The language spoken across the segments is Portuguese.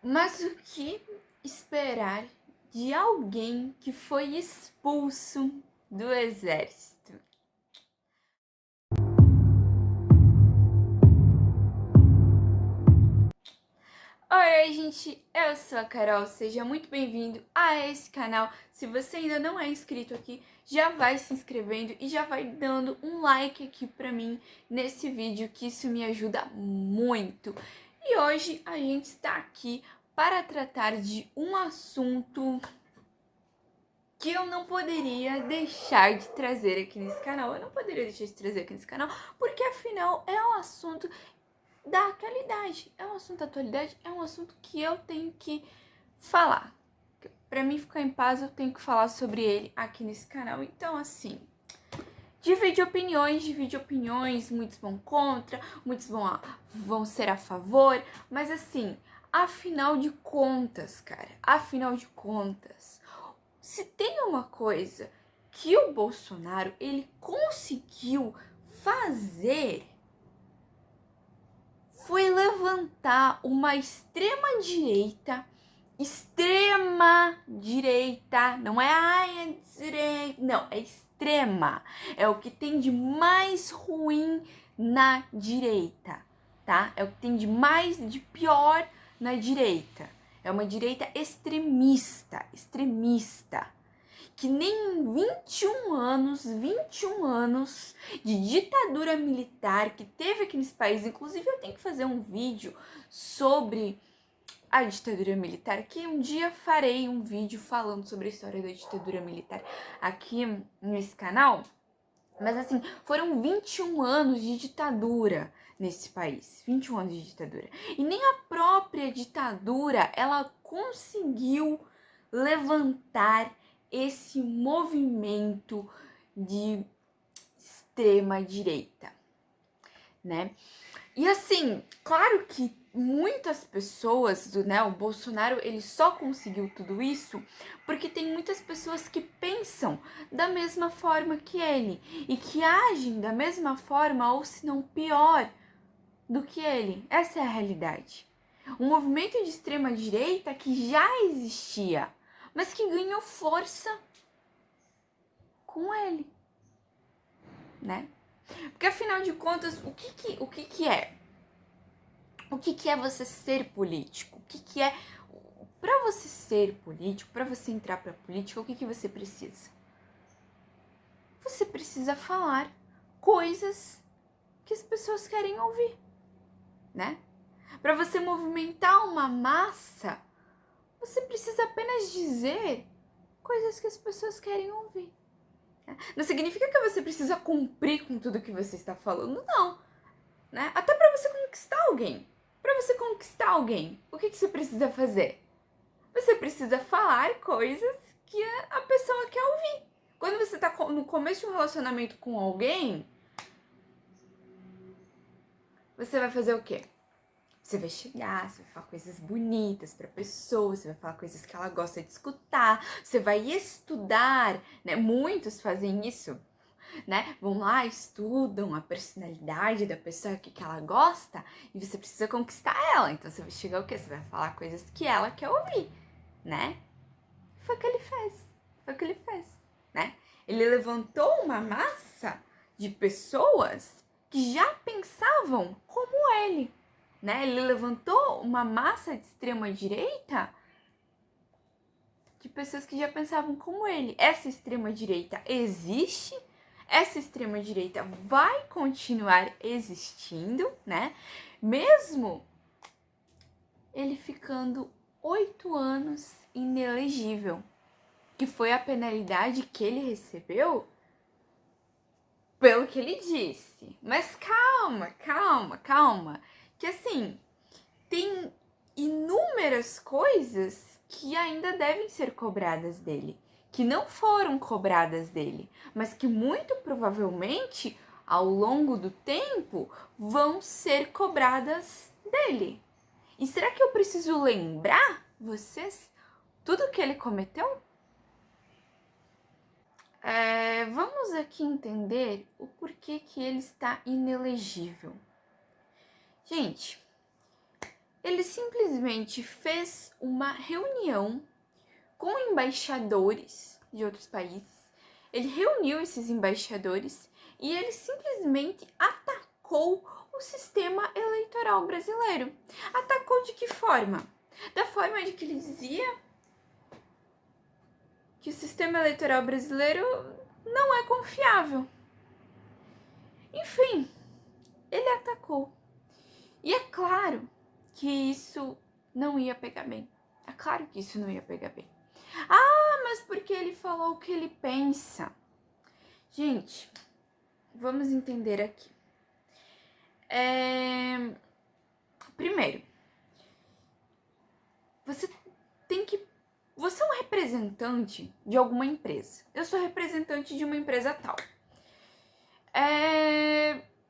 Mas o que esperar de alguém que foi expulso do exército? Oi, gente, eu sou a Carol, seja muito bem-vindo a esse canal. Se você ainda não é inscrito aqui, já vai se inscrevendo e já vai dando um like aqui pra mim nesse vídeo, que isso me ajuda muito. E hoje a gente está aqui para tratar de um assunto que eu não poderia deixar de trazer aqui nesse canal. Eu não poderia deixar de trazer aqui nesse canal, porque afinal é um assunto da atualidade. É um assunto da atualidade, é um assunto que eu tenho que falar. Pra mim ficar em paz, eu tenho que falar sobre ele aqui nesse canal. Então, assim, divide opiniões, muitos vão contra, muitos vão ser a favor, mas assim, afinal de contas, cara, afinal de contas, se tem uma coisa que o Bolsonaro, ele conseguiu fazer, foi levantar uma extrema direita, não é ai, é direita, não, é extrema, é o que tem de mais ruim na direita, tá? É o que tem de mais de pior na direita. É uma direita extremista, que nem 21 anos de ditadura militar que teve aqui nesse país. Inclusive, eu tenho que fazer um vídeo sobre a ditadura militar, que um dia farei um vídeo falando sobre a história da ditadura militar aqui nesse canal. Mas assim, foram 21 anos de ditadura nesse país, 21 anos de ditadura. E nem a própria ditadura, ela conseguiu levantar esse movimento de extrema direita, né? E assim, claro que muitas pessoas, né, o Bolsonaro, ele só conseguiu tudo isso porque tem muitas pessoas que pensam da mesma forma que ele e que agem da mesma forma, ou se não pior do que ele. Essa é a realidade. Um movimento de extrema direita que já existia, mas que ganhou força com ele, né? Porque afinal de contas, o que é? O que é você ser político? O que é... Para você ser político, para você entrar para política, o que você precisa? Você precisa falar coisas que as pessoas querem ouvir, né? Para você movimentar uma massa, você precisa apenas dizer coisas que as pessoas querem ouvir. Não significa que você precisa cumprir com tudo que você está falando, não. Né? Até para você conquistar alguém. Para você conquistar alguém, o que você precisa fazer? Você precisa falar coisas que a pessoa quer ouvir. Quando você tá no começo de um relacionamento com alguém, você vai fazer o quê? Você vai chegar, você vai falar coisas bonitas pra pessoa, você vai falar coisas que ela gosta de escutar, você vai estudar, né? Muitos fazem isso, né? Vão lá, estudam a personalidade da pessoa que ela gosta e você precisa conquistar ela. Então você vai chegar o quê? Você vai falar coisas que ela quer ouvir, né? Foi o que ele fez. Foi o que ele fez, né? Ele levantou uma massa de pessoas que já pensavam como ele, né? Ele levantou uma massa de extrema direita de pessoas que já pensavam como ele. Essa extrema direita existe, essa extrema direita vai continuar existindo, né? Mesmo ele ficando 8 anos inelegível, que foi a penalidade que ele recebeu pelo que ele disse. Mas calma, que assim, tem inúmeras coisas que ainda devem ser cobradas dele, que não foram cobradas dele, mas que muito provavelmente ao longo do tempo vão ser cobradas dele. E será que eu preciso lembrar vocês tudo que ele cometeu? Vamos aqui entender o porquê que ele está inelegível. Gente, ele simplesmente fez uma reunião com embaixadores de outros países. Ele reuniu esses embaixadores e ele simplesmente atacou o sistema eleitoral brasileiro. Atacou de que forma? Da forma de que ele dizia que o sistema eleitoral brasileiro não é confiável. Enfim, ele atacou. E é claro que isso não ia pegar bem. É claro que isso não ia pegar bem. Ah, mas porque ele falou o que ele pensa? Gente, vamos entender aqui. Primeiro, você é um representante de alguma empresa. Eu sou representante de uma empresa tal.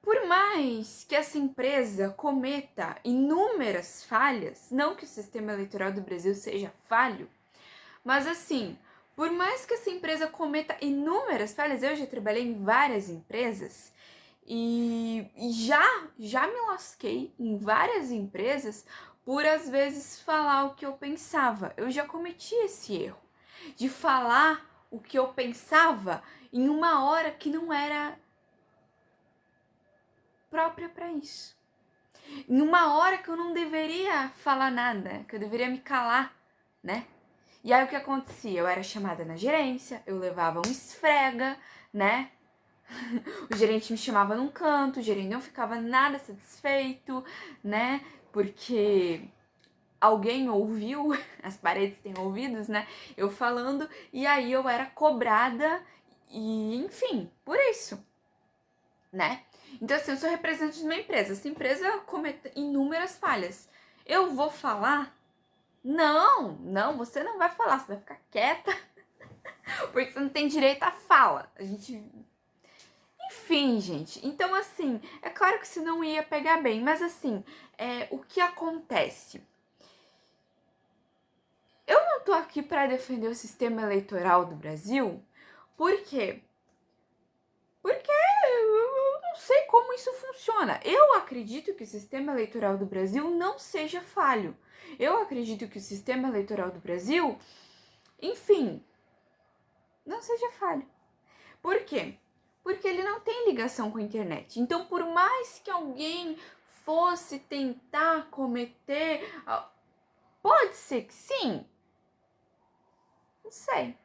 Por mais que essa empresa cometa inúmeras falhas, não que o sistema eleitoral do Brasil seja falho, mas assim, por mais que essa empresa cometa inúmeras falhas, eu já trabalhei em várias empresas e já me lasquei em várias empresas por às vezes falar o que eu pensava. Eu já cometi esse erro de falar o que eu pensava em uma hora que não era própria para isso. Em uma hora que eu não deveria falar nada, que eu deveria me calar, né? E aí o que acontecia? Eu era chamada na gerência, eu levava um esfrega, né? O gerente me chamava num canto, o gerente não ficava nada satisfeito, né? Porque alguém ouviu, as paredes têm ouvidos, né? Eu falando, e aí eu era cobrada, e enfim, por isso, né? Então, assim, eu sou representante de uma empresa. Essa empresa comete inúmeras falhas. Eu vou falar? Não, você não vai falar, você vai ficar quieta, porque você não tem direito à fala. Enfim, gente, então assim, é claro que isso não ia pegar bem, mas assim, o que acontece? Eu não tô aqui para defender o sistema eleitoral do Brasil, por quê? Porque eu não sei como isso funciona. Eu acredito que o sistema eleitoral do Brasil não seja falho. Eu acredito que o sistema eleitoral do Brasil, enfim, não seja falho. Por quê? Porque ele não tem ligação com a internet. Então, por mais que alguém fosse tentar cometer, pode ser que sim. Não sei.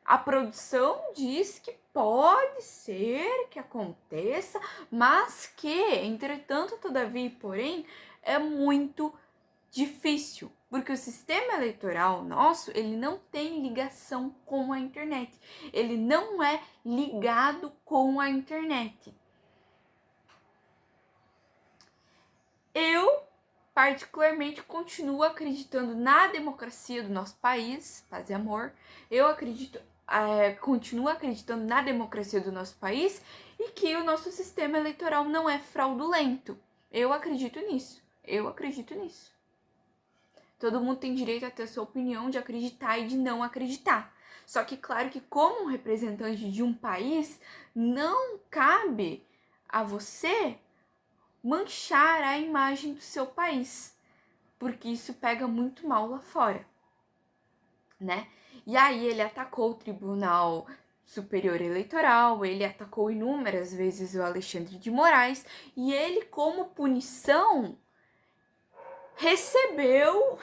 A produção diz que pode ser que aconteça, mas que, entretanto, todavia e porém, é muito difícil, porque o sistema eleitoral nosso, ele não tem ligação com a internet. Ele não é ligado com a internet. Eu, particularmente, continuo acreditando na democracia do nosso país, paz e amor. Eu continuo acreditando na democracia do nosso país e que o nosso sistema eleitoral não é fraudulento. Eu acredito nisso. Todo mundo tem direito a ter a sua opinião de acreditar e de não acreditar. Só que, claro que como um representante de um país, não cabe a você manchar a imagem do seu país, porque isso pega muito mal lá fora, né? E aí ele atacou o Tribunal Superior Eleitoral, ele atacou inúmeras vezes o Alexandre de Moraes, e ele, como punição, recebeu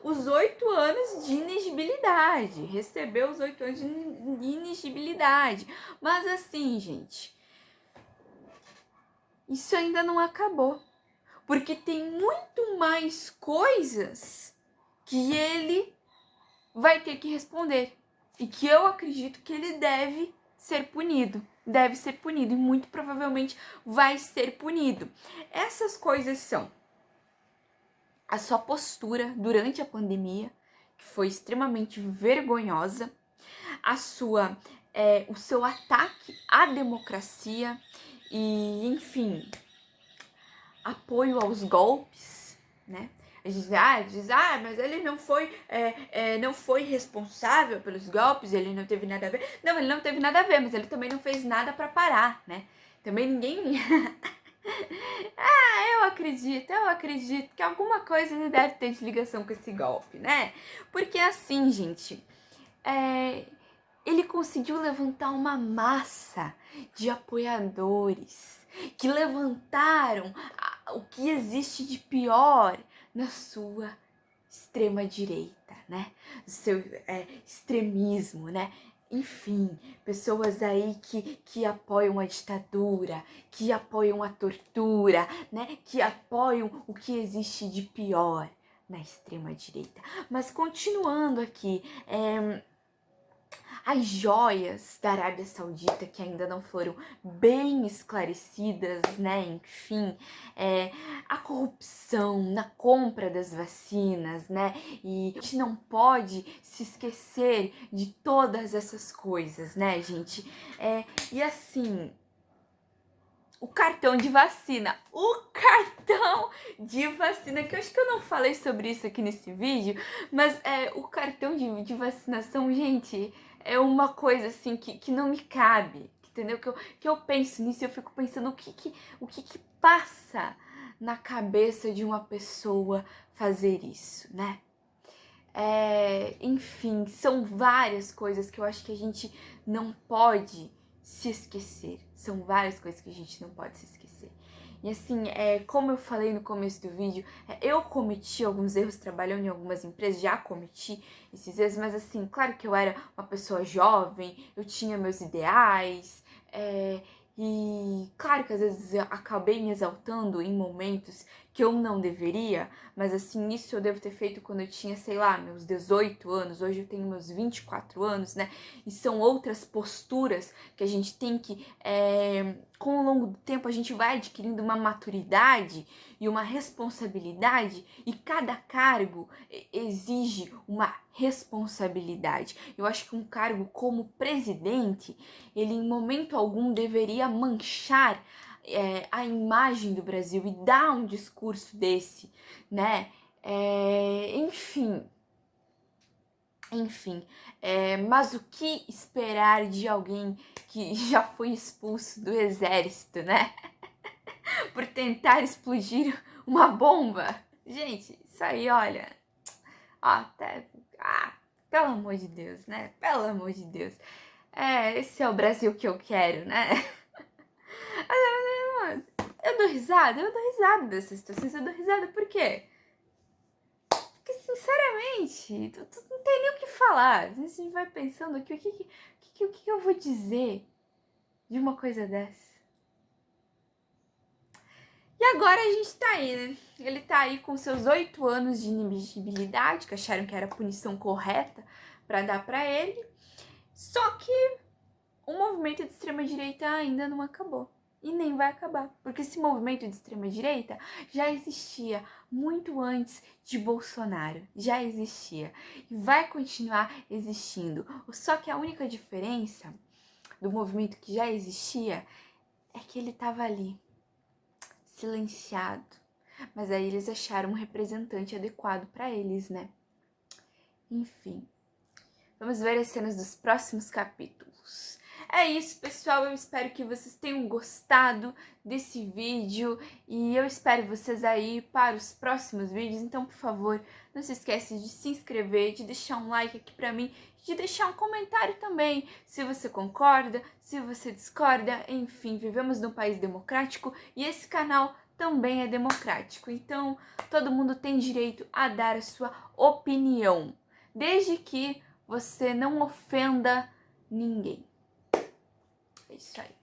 os 8 anos de inegibilidade. Mas assim, gente, isso ainda não acabou. Porque tem muito mais coisas que ele vai ter que responder. E que eu acredito que ele deve ser punido. E muito provavelmente vai ser punido. Essas coisas são a sua postura durante a pandemia, que foi extremamente vergonhosa, o seu ataque à democracia e, enfim, apoio aos golpes, né? A gente diz, mas ele não foi responsável pelos golpes, ele não teve nada a ver. Não, ele não teve nada a ver, mas ele também não fez nada para parar, né? Também ninguém Eu acredito que alguma coisa ele deve ter de ligação com esse golpe, né? Porque assim, gente, ele conseguiu levantar uma massa de apoiadores que levantaram o que existe de pior na sua extrema direita, né? O seu extremismo, né? Enfim, pessoas aí que apoiam a ditadura, que apoiam a tortura, né? Que apoiam o que existe de pior na extrema direita. Mas continuando aqui, as joias da Arábia Saudita que ainda não foram bem esclarecidas, né? Enfim, a corrupção na compra das vacinas, né? E a gente não pode se esquecer de todas essas coisas, né, gente? E assim, o cartão de vacina. Que eu acho que eu não falei sobre isso aqui nesse vídeo, mas o cartão de vacinação, gente, é uma coisa assim que não me cabe, entendeu? Que eu penso nisso e eu fico pensando o que passa na cabeça de uma pessoa fazer isso, né? Enfim, são várias coisas que eu acho que a gente não pode se esquecer. São várias coisas que a gente não pode se esquecer. E assim, como eu falei no começo do vídeo, eu cometi alguns erros trabalhando em algumas empresas, já cometi esses erros, mas assim, claro que eu era uma pessoa jovem, eu tinha meus ideais, e claro que às vezes eu acabei me exaltando em momentos que eu não deveria, mas assim, isso eu devo ter feito quando eu tinha, sei lá, meus 18 anos, hoje eu tenho meus 24 anos, né? E são outras posturas que a gente tem que, com o longo do tempo, a gente vai adquirindo uma maturidade e uma responsabilidade, e cada cargo exige uma responsabilidade. Eu acho que um cargo como presidente, ele em momento algum deveria manchar a imagem do Brasil e dar um discurso desse, né? Enfim, mas o que esperar de alguém que já foi expulso do exército, né? Por tentar explodir uma bomba? Gente, isso aí, olha, pelo amor de Deus, né? Pelo amor de Deus. Esse é o Brasil que eu quero, né? Eu dou risada dessas situações, eu dou risada por quê? Porque, sinceramente, tu não tem nem o que falar. A gente vai pensando aqui, o que eu vou dizer de uma coisa dessa? E agora a gente tá aí, né? Ele tá aí com seus 8 anos de inelegibilidade, que acharam que era a punição correta pra dar pra ele. Só que o movimento de extrema-direita ainda não acabou. E nem vai acabar, porque esse movimento de extrema-direita já existia muito antes de Bolsonaro, já existia e vai continuar existindo. Só que a única diferença do movimento que já existia é que ele estava ali, silenciado, mas aí eles acharam um representante adequado para eles, né? Enfim, vamos ver as cenas dos próximos capítulos. É isso, pessoal. Eu espero que vocês tenham gostado desse vídeo e eu espero vocês aí para os próximos vídeos. Então, por favor, não se esqueça de se inscrever, de deixar um like aqui pra mim, de deixar um comentário também, se você concorda, se você discorda. Enfim, vivemos num país democrático e esse canal também é democrático. Então, todo mundo tem direito a dar a sua opinião, desde que você não ofenda ninguém. É isso aí.